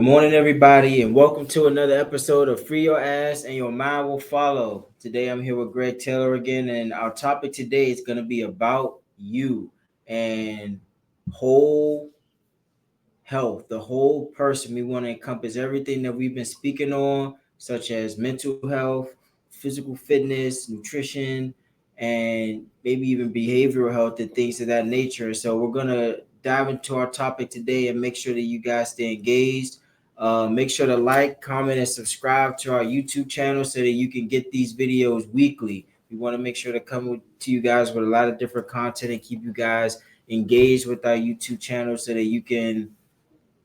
morning, everybody, and welcome to another episode of Free Your Ass and Your Mind Will Follow. Today, I'm here with Greg Taylor again, and our topic today is going to be about you and whole health, the whole person. We want to encompass everything that we've been speaking on, such as mental health, physical fitness, nutrition, and maybe even behavioral health and things of that nature. So we're gonna dive into our topic today and make sure that you guys stay engaged. Make sure to like, comment, and subscribe to our YouTube channel so that you can get these videos weekly. We want to make sure to come to you guys with a lot of different content and keep you guys engaged with our YouTube channel so that you can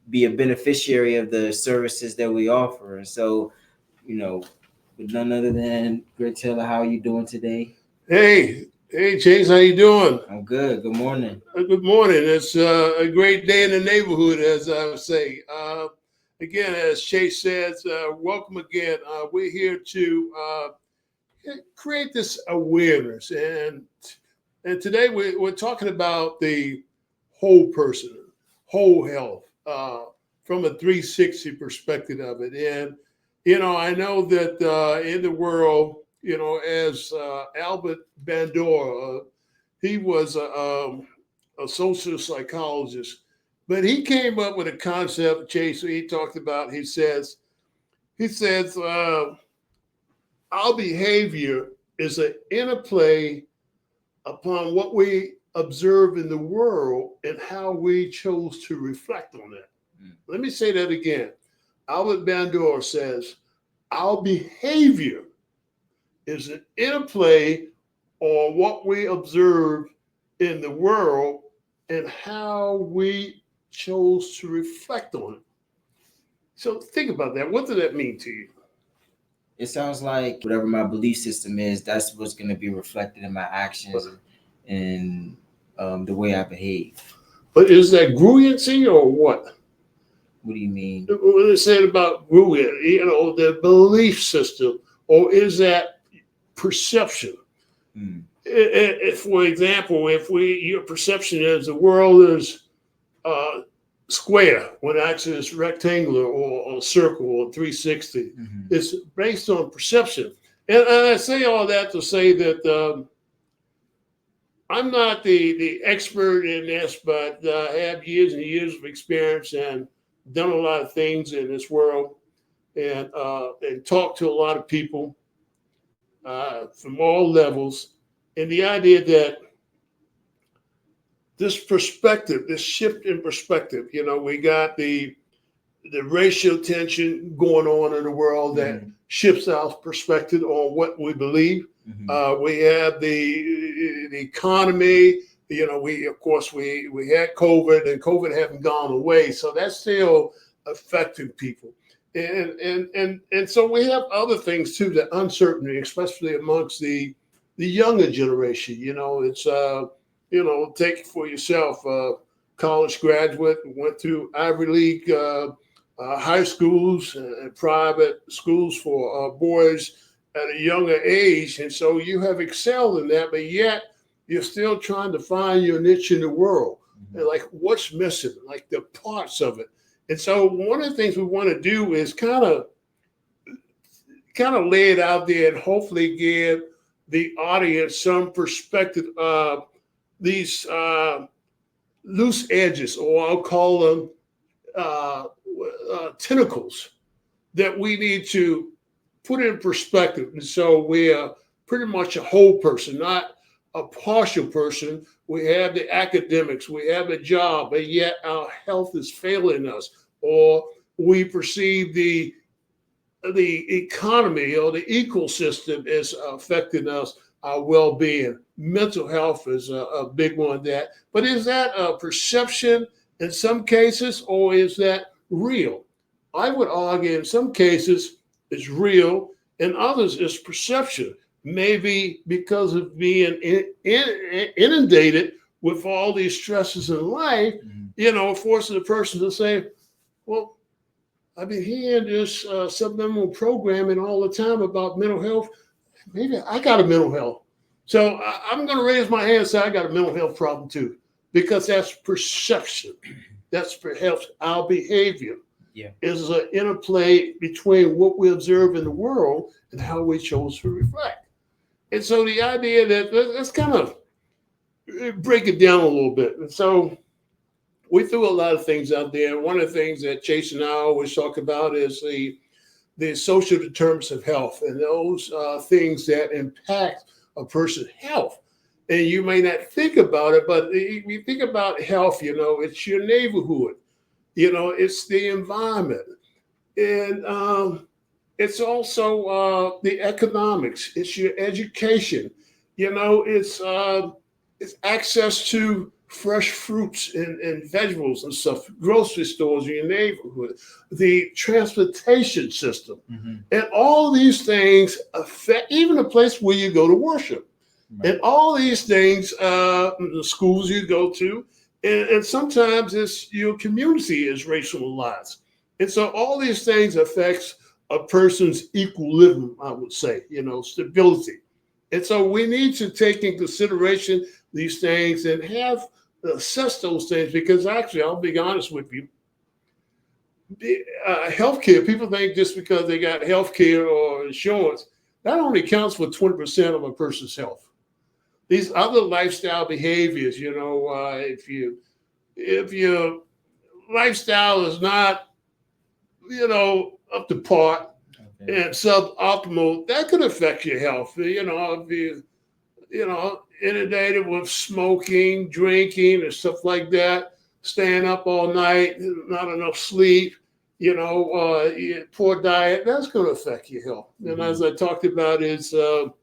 be a beneficiary of the services that we offer. And so, with none other than Greg Taylor, how are you doing today? Hey, Chase, how you doing? I'm good. Good morning. Good morning. It's a great day in the neighborhood, as I would say. Again, as Chase says, welcome again. We're here to create this awareness, and today we're talking about the whole person, whole health, from a 360 perspective of it. And I know that in the world, as Albert Bandura, he was a social psychologist, but he came up with a concept, Chase, he talked about. He says, our behavior is an interplay upon what we observe in the world and how we chose to reflect on it. Let me say that again. Albert Bandura says, our behavior is an interplay on what we observe in the world and how we chose to reflect on it. So think about that. What does that mean to you? It sounds like whatever my belief system is, that's what's going to be reflected in my actions and the way I behave. But is that gruency or what? What do you mean? What is said about gruent, the belief system, or is that perception? If, for example, your perception is the world is square when actually it's rectangular or circle or 360, it's based on perception. And I say all that to say that I'm not the expert in this, but I have years and years of experience and done a lot of things in this world, and talked to a lot of people from all levels. And the idea that this perspective, this shift in perspective, we got the racial tension going on in the world that shifts our perspective on what we believe. We have the economy. We had COVID, and COVID hasn't gone away, so that's still affecting people. And so we have other things too, the uncertainty, especially amongst the younger generation. It's take for yourself. College graduate, went through Ivy League high schools and private schools for boys at a younger age, and so you have excelled in that, but yet you're still trying to find your niche in the world. And like, what's missing, like the parts of it. And so one of the things we want to do is kind of lay it out there and hopefully give the audience some perspective of these loose edges, or I'll call them tentacles, that we need to put in perspective. And so we are pretty much a whole person, not a partial person. We have the academics, we have a job, but yet our health is failing us, or we perceive the economy or the ecosystem is affecting us, our well-being. Mental health is a big one. But is that a perception in some cases, or is that real? I would argue in some cases it's real, and others it's perception. Maybe because of being inundated with all these stresses in life, forces a person to say, well, I've been hearing this subliminal programming all the time about mental health. Maybe I got a mental health. So I'm going to raise my hand and say I got a mental health problem too, because that's perception. That's perhaps our behavior. Yeah. is an interplay between what we observe in the world and how we chose to reflect. And so the idea that let's kind of break it down a little bit. And so we threw a lot of things out there. One of the things that Chase and I always talk about is the social determinants of health and those things that impact a person's health. And you may not think about it, but if you think about health, it's your neighborhood, it's the environment, and it's also the economics, it's your education, it's access to fresh fruits and vegetables and stuff, grocery stores in your neighborhood, the transportation system. Mm-hmm. And all these things affect even the place where you go to worship. Right. And all these things, the schools you go to, and sometimes it's your community is racialized. And so all these things affects a person's equilibrium, I would say, stability. And so we need to take in consideration these things and have assess those things, because actually, I'll be honest with you, healthcare, people think just because they got healthcare or insurance, that only counts for 20% of a person's health. These other lifestyle behaviors, if your lifestyle is not, up to par, okay, and suboptimal, that could affect your health. If you inundated with smoking, drinking, and stuff like that, staying up all night, not enough sleep, poor diet, that's going to affect your health. Mm-hmm. And as I talked about, is your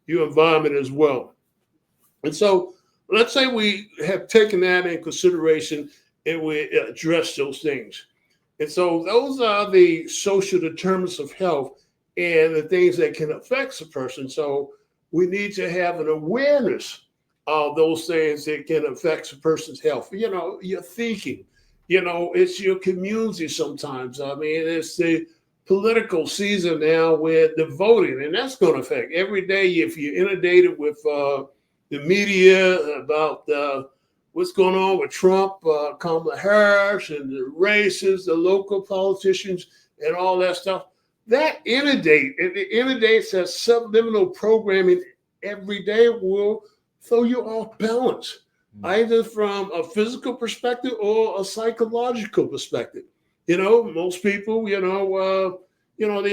environment as well. And so let's say we have taken that in consideration and we address those things. And so those are the social determinants of health and the things that can affect a person. So we need to have an awareness of those things that can affect a person's health. Your thinking, it's your community sometimes. I mean, it's the political season now with the voting, and that's going to affect every day. If you're inundated with the media about what's going on with Trump, Kamala Harris, and the races, the local politicians, and all that stuff, that inundates that subliminal programming every day will throw you off balance, either from a physical perspective or a psychological perspective. Most people, the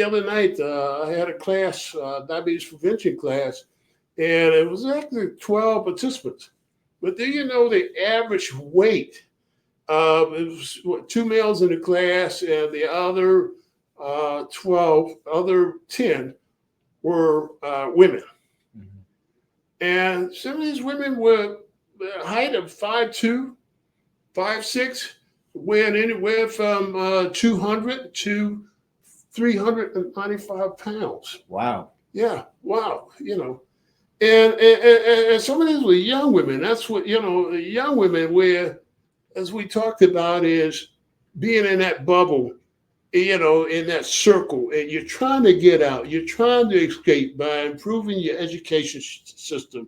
other night I had a class, diabetes prevention class, and it was actually 12 participants. But do you know the average weight? It was two males in the class, and the other 10 were women. Mm-hmm. And some of these women were the height of 5'2", 5'6", weighing anywhere from 200 to 395 pounds. Wow. Yeah, wow, And some of these were young women. That's what, young women, where, as we talked about, is being in that bubble, in that circle, and you're trying to get out. You're trying to escape by improving your education system,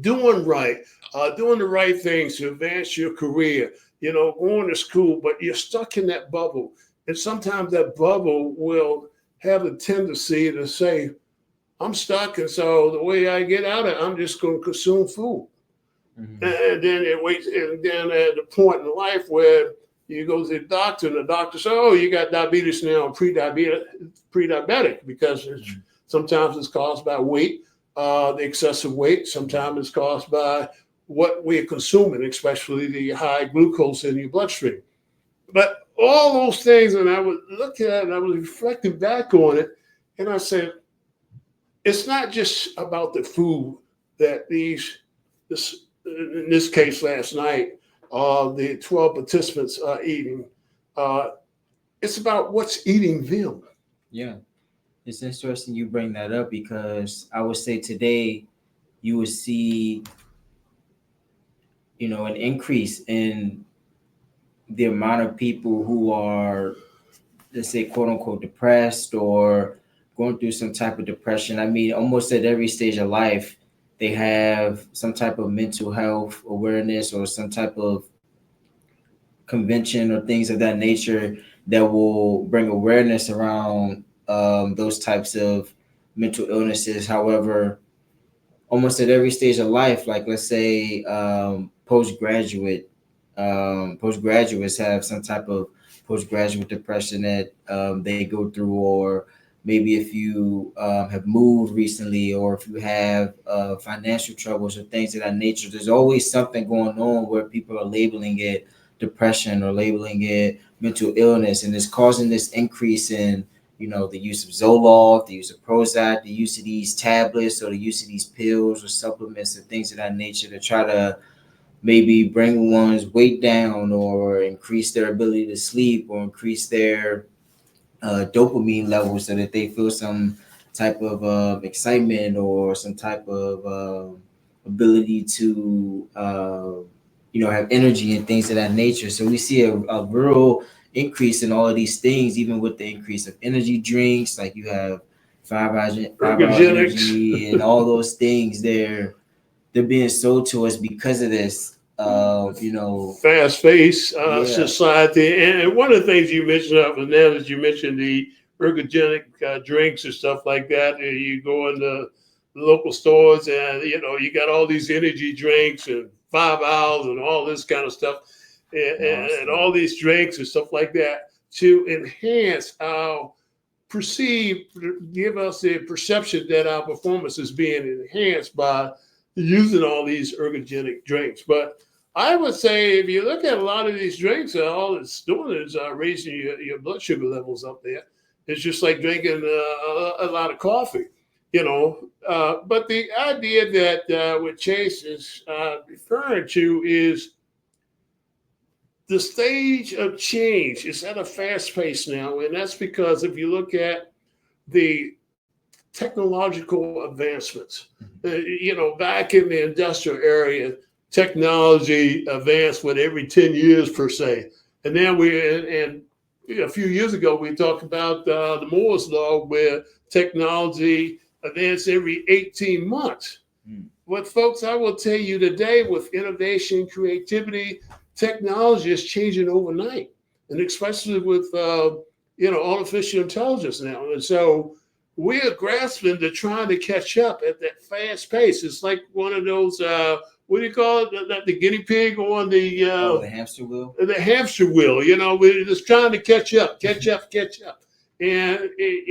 doing the right things to advance your career, going to school, but you're stuck in that bubble. And sometimes that bubble will have a tendency to say, I'm stuck, and so the way I get out of it, I'm just going to consume food. Mm-hmm. And then at the point in life where you go to the doctor, and the doctor says, "Oh, you got diabetes now, pre-diabetic," because sometimes it's caused by weight, the excessive weight. Sometimes it's caused by what we're consuming, especially the high glucose in your bloodstream. But all those things, and I was looking at it, and I was reflecting back on it, and I said, it's not just about the food that in this case last night, the 12 participants are eating. It's about what's eating them. Yeah. It's interesting you bring that up, because I would say today you would see, an increase in the amount of people who are, let's say, quote unquote, depressed or going through some type of depression. I mean, almost at every stage of life, they have some type of mental health awareness or some type of convention or things of that nature that will bring awareness around those types of mental illnesses. However, almost at every stage of life, like let's say postgraduates have some type of postgraduate depression that they go through, or maybe if you have moved recently, or if you have financial troubles or things of that nature, there's always something going on where people are labeling it depression or labeling it mental illness, and it's causing this increase in the use of Zoloft, the use of Prozac, the use of these tablets or the use of these pills or supplements and things of that nature to try to maybe bring one's weight down or increase their ability to sleep or increase their dopamine levels so that they feel some type of excitement or some type of ability to have energy and things of that nature. So we see a real increase in all of these things, even with the increase of energy drinks, like you have 5 hour Ergogenics. energy and all those things. They're being sold to us because of this. Fast-paced Yeah. society. And one of the things you mentioned up and then is you mentioned the ergogenic drinks and stuff like that. And you go in the local stores and, you got all these energy drinks and 5 hours and all this kind of stuff and all these drinks and stuff like that to enhance our give us the perception that our performance is being enhanced by using all these ergogenic drinks. But I would say if you look at a lot of these drinks, all it's doing is raising your blood sugar levels up there. It's just like drinking a lot of coffee, But the idea that what Chase is referring to is the stage of change is at a fast pace now. And that's because if you look at the technological advancements, back in the industrial area, technology advanced with every 10 years per se. And then a few years ago, we talked about the Moore's Law, where technology advanced every 18 months. But folks, I will tell you today, with innovation, creativity, technology is changing overnight, and especially with artificial intelligence now. And so we are grasping to trying to catch up at that fast pace. It's like one of those what do you call it? The guinea pig on the the hamster wheel. The hamster wheel. We're just trying to catch up, and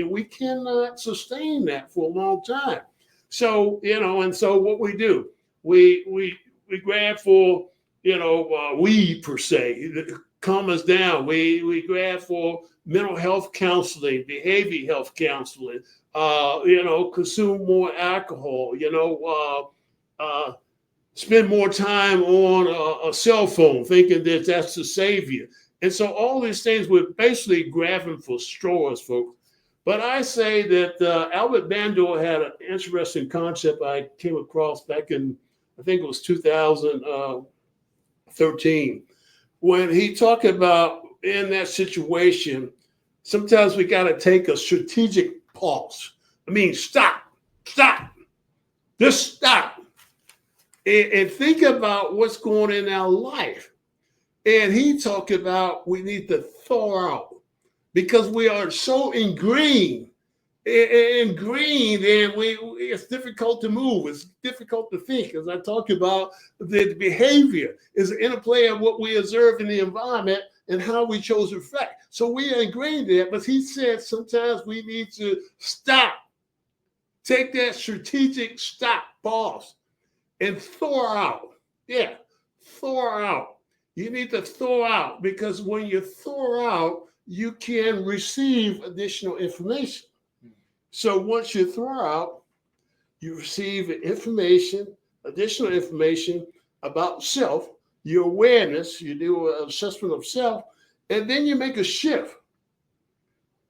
we cannot sustain that for a long time. So and so what we do, we grab for weed per se, calm us down. We grab for mental health counseling, behavior health counseling. Consume more alcohol. Spend more time on a cell phone, thinking that that's the savior. And so all these things we're basically grabbing for straws, folks. But I say that Albert Bandura had an interesting concept I came across back in, I think it was 2013, when he talked about in that situation, sometimes we got to take a strategic pause. I mean, stop, just stop. And think about what's going on in our life. And he talked about we need to thaw out because we are so ingrained, and it's difficult to move. It's difficult to think. As I talked about, the behavior is an interplay of what we observe in the environment and how we chose to affect. So we are ingrained there. But he said sometimes we need to stop, take that strategic stop, pause, and thaw out. Yeah, thaw out. You need to thaw out because when you thaw out, you can receive additional information. So once you thaw out, you receive additional information about self, your awareness, you do an assessment of self, and then you make a shift.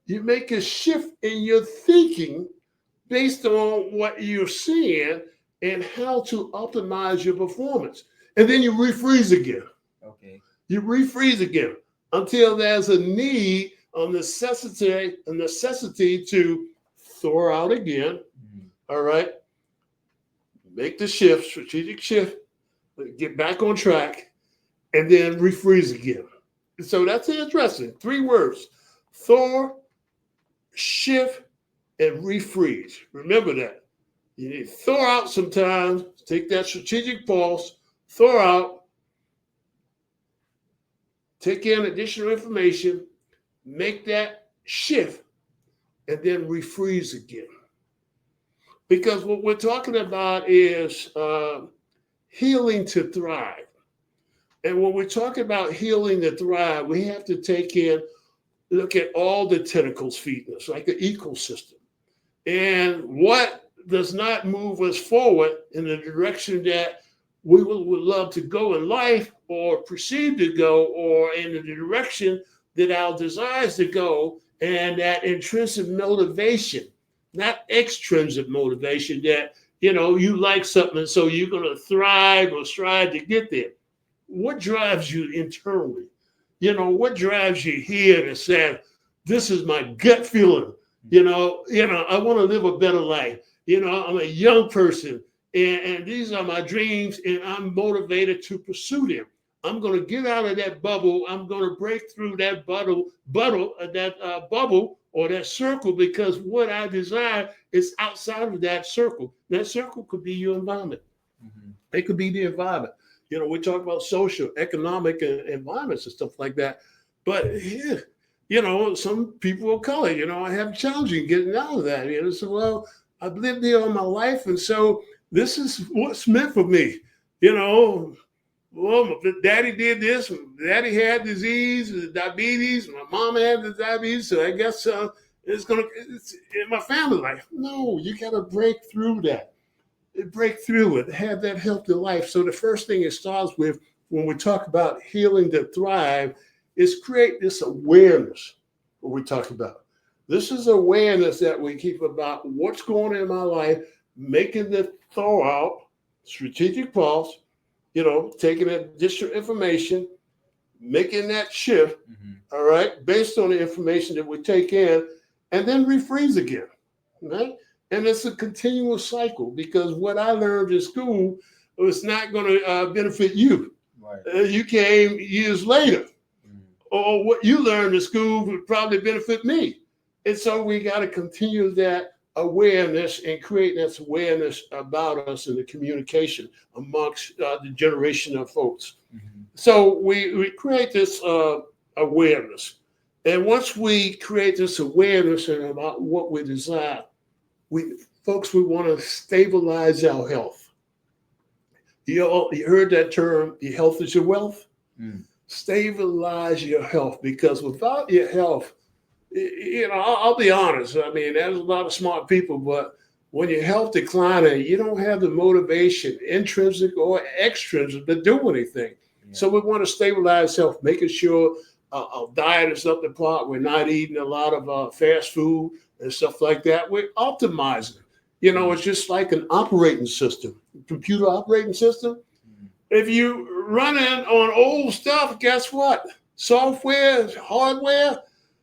You make a shift in your thinking based on what you're seeing and how to optimize your performance. And then you refreeze again. Okay. You refreeze again until there's a need, a necessity to thaw out again. All right. Make the shift, strategic shift, get back on track, and then refreeze again. So that's interesting. 3 words: thaw, shift, and refreeze. Remember that. You need to thaw out sometimes, take that strategic pause, thaw out, take in additional information, make that shift, and then refreeze again. Because what we're talking about is healing to thrive. And when we're talking about healing to thrive, we have to look at all the tentacles feeding us, like an ecosystem. And what does not move us forward in the direction that we would love to go in life or perceive to go, or in the direction that our desires to go, and that intrinsic motivation, not extrinsic motivation that, you like something, so you're going to thrive or strive to get there. What drives you internally? What drives you here to say, this is my gut feeling. I want to live a better life. I'm a young person, and these are my dreams, and I'm motivated to pursue them. I'm going to get out of that bubble. I'm going to break through that bubble or that circle, because what I desire is outside of that circle. That circle could be your environment. Mm-hmm. It could be the environment. We talk about social, economic, environments and stuff like that. But some people of color, I have challenging getting out of that. So, well, I've lived there all my life, and so this is what's meant for me. Well, daddy did this, daddy had disease, diabetes, my mom had the diabetes, so I guess it's in my family life. No, you got to break through that. Break through it, have that healthy life. So the first thing it starts with, when we talk about healing to thrive, is create this awareness. What we talk about. This is awareness that we keep about what's going on in my life, making the thaw out, strategic pause, taking additional information, making that shift, all right, based on the information that we take in, and then refreeze again, right? And it's a continuous cycle, because what I learned in school was not going to benefit you. Right. You came years later, or what you learned in school would probably benefit me. And so we got to continue that awareness and create that awareness about us in the communication amongst the generation of folks. Mm-hmm. So we create this awareness. And once we create this awareness about what we desire, we want to stabilize our health. You heard that term, your health is your wealth? Mm. Stabilize your health, because without your health, I'll be honest. I mean, there's a lot of smart people, but when your health declining, you don't have the motivation, intrinsic or extrinsic, to do anything. Yeah. So we want to stabilize health, making sure our diet is up to par. We're not eating a lot of fast food and stuff like that. We're optimizing. It's just like an operating system, computer operating system. If you run in on old stuff, guess what? Software, hardware,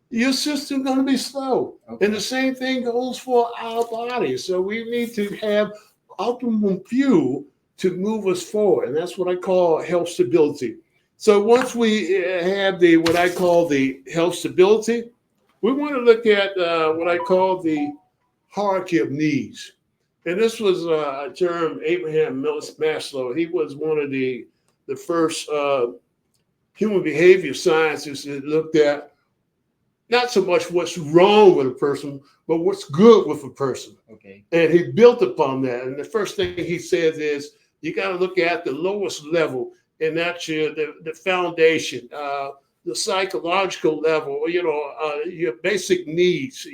your system's going to be slow. Okay. And the same thing goes for our body. So we need to have optimum fuel to move us forward. And that's what I call health stability. So once we have what I call the health stability, we want to look at what I call the hierarchy of needs. And this was a term, Abraham Maslow. He was one of the first human behavior scientists that looked at not so much what's wrong with a person, but what's good with a person. Okay. And he built upon that. And the first thing he says is, you got to look at the lowest level, and that's the foundation, the psychological level, your basic needs,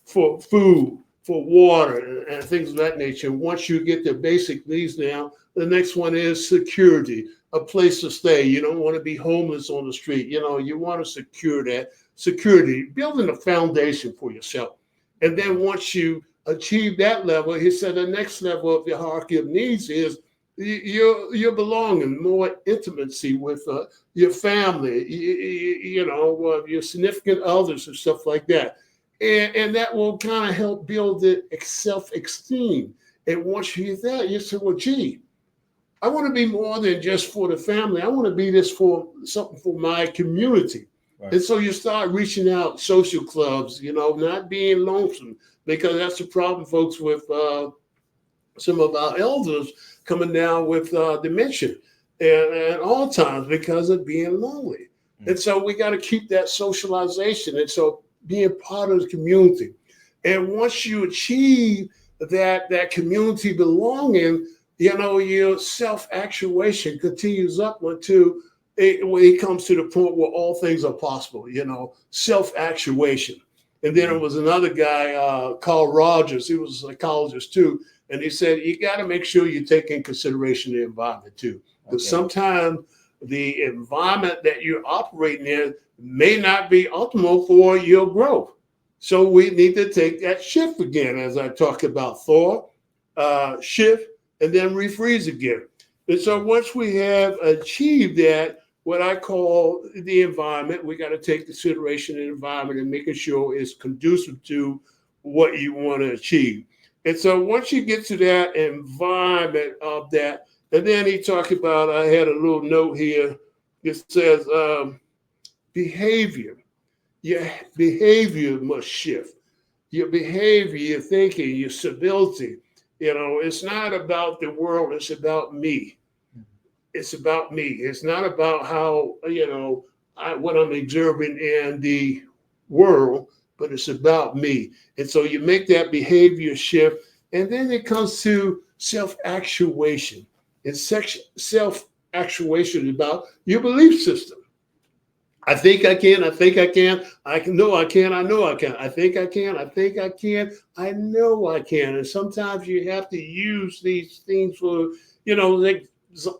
for food, for water, and things of that nature. Once you get the basic needs down, the next one is security, a place to stay. You don't want to be homeless on the street. You want to secure that security, building a foundation for yourself. And then once you achieve that level, he said the next level of the hierarchy of needs is your belonging, more intimacy with your family, your significant others and stuff like that. And that will kind of help build the self-esteem. And once you get that, you say, well, gee, I want to be more than just for the family. I want to be this for something for my community. Right. And so you start reaching out social clubs, not being lonesome, because that's the problem, folks, with some of our elders coming down with dementia and Alzheimer's because of being lonely. Mm. And so we got to keep that socialization. And so being part of the community. And once you achieve that community belonging, your self-actuation continues upward to when it comes to the point where all things are possible, self-actuation. And then there was another guy, Carl Rogers, he was a psychologist too. And he said, you got to make sure you take in consideration the environment too. Because sometimes the environment that you're operating in may not be optimal for your growth. So we need to take that shift again, as I talked about, thaw, shift, and then refreeze again. And so once we have achieved that, what I call the environment, we got to take consideration of the environment and making sure it's conducive to what you want to achieve. And so once you get to that environment of that, and then he talked about, I had a little note here. It says behavior. Your behavior must shift. Your behavior, your thinking, your civility. It's not about the world. It's about me. It's about me. It's not about how, what I'm observing in the world, but it's about me. And so you make that behavior shift. And then it comes to self-actuation. And self-actuation is about your belief system. I think I can. I think I can. I can. No, I can. I know I can. I think I can. I think I can. I know I can. And sometimes you have to use these things for, like,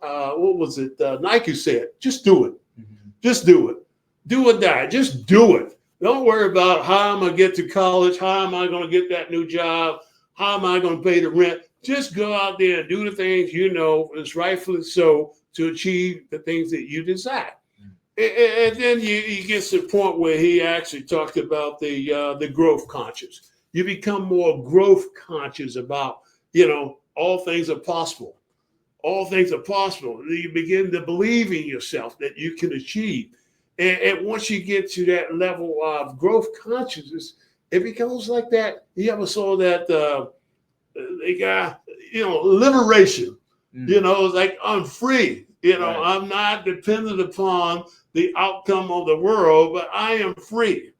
what was it? Nike said, just do it. Mm-hmm. Just do it. Do or die. Just do it. Don't worry about how I'm going to get to college. How am I going to get that new job? How am I going to pay the rent? Just go out there and do the things it's rightfully so to achieve the things that you desire. And then you get to the point where he actually talked about the growth conscious. You become more growth conscious about, all things are possible. All things are possible. You begin to believe in yourself that you can achieve. And once you get to that level of growth consciousness, it becomes like that. You ever saw that the guy, liberation. It's like I'm free. Right. I'm not dependent upon the outcome of the world, but I am free.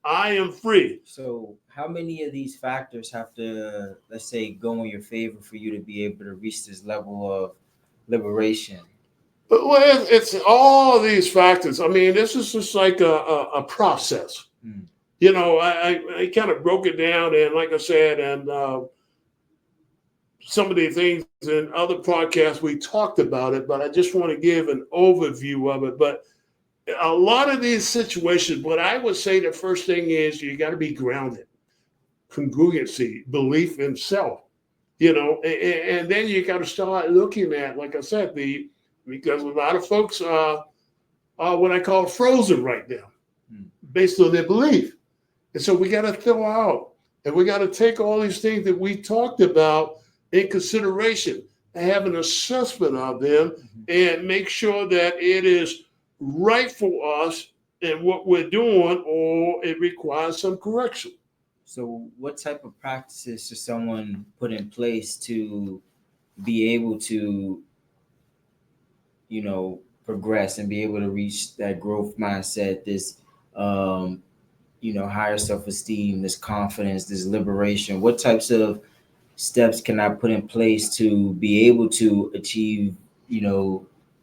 I am free. So how many of these factors have to, let's say, go in your favor for you to be able to reach this level of liberation? Well, it's all these factors. I mean, this is just like a process. I kind of broke it down, and like I said, and some of the things in other podcasts we talked about it, but I just want to give an overview of it. But a lot of these situations, what I would say the first thing is you got to be grounded, congruency, belief in self, and then you got to start looking at, like I said, because a lot of folks are what I call frozen right now, based on their belief. And so we got to throw out, and we got to take all these things that we talked about in consideration and have an assessment of them and make sure that it is right for us and what we're doing, or it requires some correction. So what type of practices should someone put in place to be able to, progress and be able to reach that growth mindset, this, higher self-esteem, this confidence, this liberation? What types of steps can I put in place to be able to achieve,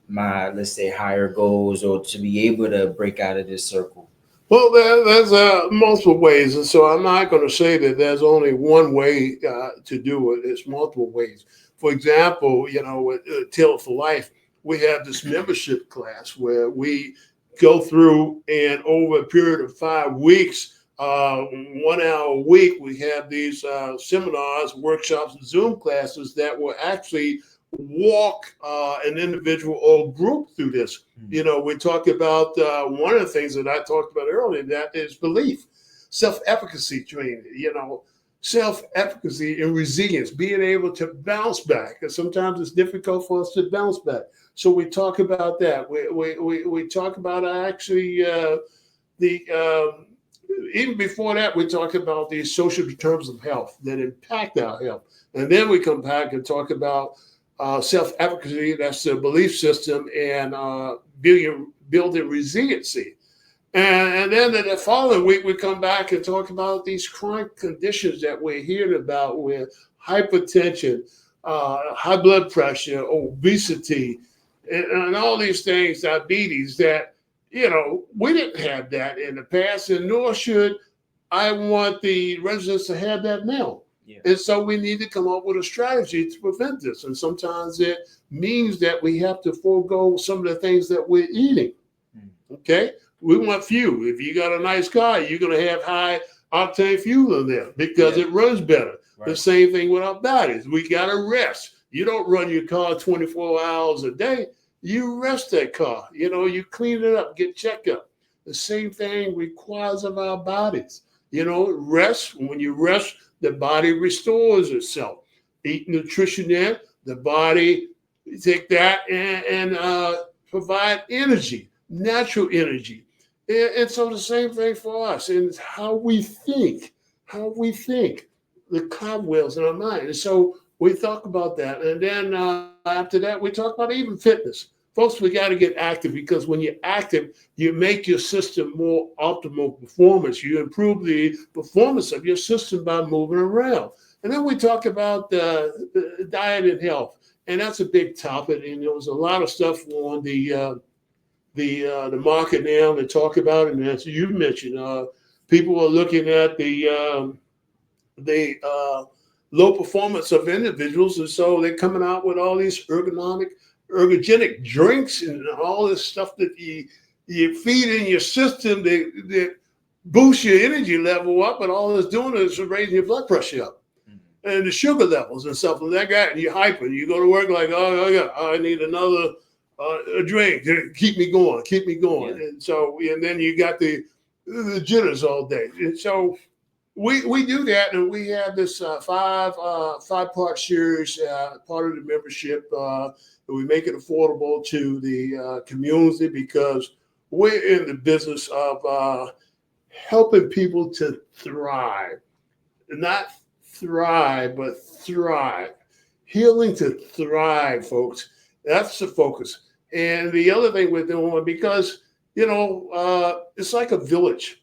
my, let's say, higher goals, or to be able to break out of this circle? Well, there's multiple ways. And so I'm not going to say that there's only one way to do it. It's multiple ways. For example, with Tailored for Life, we have this membership class where we go through, and over a period of 5 weeks, 1 hour a week, we have these seminars, workshops, and Zoom classes that will actually walk an individual or group through this. We talk about one of the things that I talked about earlier, that is belief, self-efficacy training, self-efficacy and resilience, being able to bounce back. And sometimes it's difficult for us to bounce back. So we talk about that. We talk about actually the even before that, we talk about the social determinants of health that impact our health. And then we come back and talk about self-efficacy, that's the belief system, and building resiliency. And then the following week, we come back and talk about these chronic conditions that we're hearing about with hypertension, high blood pressure, obesity, and all these things, diabetes, that, we didn't have that in the past, and nor should I want the residents to have that now. Yeah. And so we need to come up with a strategy to prevent this. And sometimes it means that we have to forego some of the things that we're eating. Okay? We want fuel. If you got a nice car, you're going to have high octane fuel in there because it runs better. Right. The same thing with our bodies. We got to rest. You don't run your car 24 hours a day. You rest that car. You clean it up, get checked up. The same thing requires of our bodies. Rest. When you rest, the body restores itself. Eat nutrition in, the body take that and provide energy, natural energy. And so the same thing for us, and how we think, the cobwebs in our mind. And so we talk about that. And then after that, we talk about even fitness. Folks, we got to get active, because when you're active, you make your system more optimal performance. You improve the performance of your system by moving around. And then we talk about the diet and health. And that's a big topic. And there was a lot of stuff on the market now to talk about. And as you mentioned, people are looking at the low performance of individuals. And so they're coming out with all these ergogenic drinks and all this stuff that you feed in your system that boosts your energy level up, and all it's doing is raising your blood pressure up and the sugar levels and stuff like that. And you're hyper. You go to work like, oh yeah, I need another a drink to keep me going. Yeah. And so, and then you got the jitters all day. And so we do that, and we have this five-part series, part of the membership. We make it affordable to the community, because we're in the business of helping people to thrive, not thrive, but thrive. Healing to thrive, folks. That's the focus. And the other thing we're doing, because, it's like a village,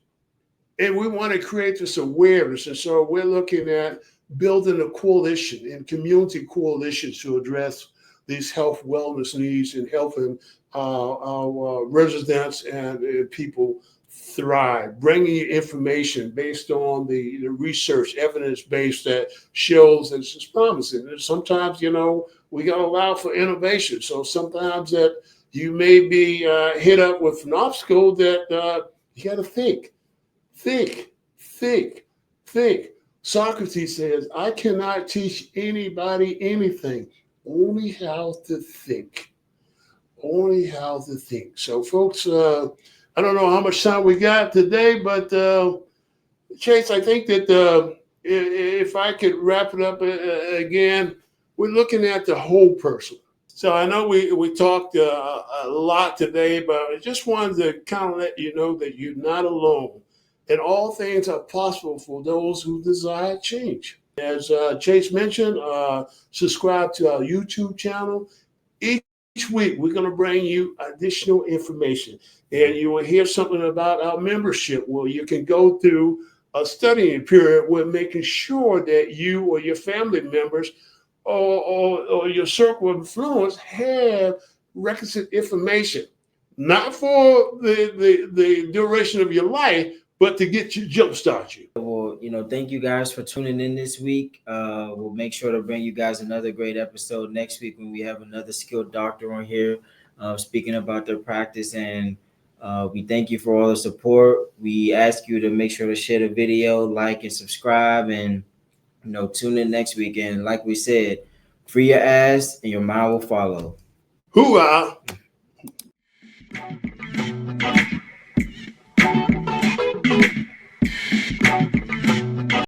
and we want to create this awareness. And so we're looking at building a coalition and community coalitions to address these health wellness needs and helping our residents and people thrive, bringing you information based on the research, evidence-based, that shows that it's promising. And sometimes, we got to allow for innovation. So sometimes that you may be hit up with an obstacle that you got to think. Socrates says, I cannot teach anybody anything, only how to think. So, folks, I don't know how much time we got today, but Chase, I think that if I could wrap it up again, we're looking at the whole person. So I know we talked a lot today, but I just wanted to kind of let you know that you're not alone. And all things are possible for those who desire change. As Chase mentioned, subscribe to our YouTube channel. Each week, we're going to bring you additional information. And you will hear something about our membership, where you can go through a studying period where making sure that you or your family members or your circle of influence have requisite information, not for the duration of your life, but to get you, jumpstart you. Well, thank you guys for tuning in this week. We'll make sure to bring you guys another great episode next week, when we have another skilled doctor on here speaking about their practice. And we thank you for all the support. We ask you to make sure to share the video, like, and subscribe, and tune in next week. And like we said, free your ass and your mind will follow. Hoorah!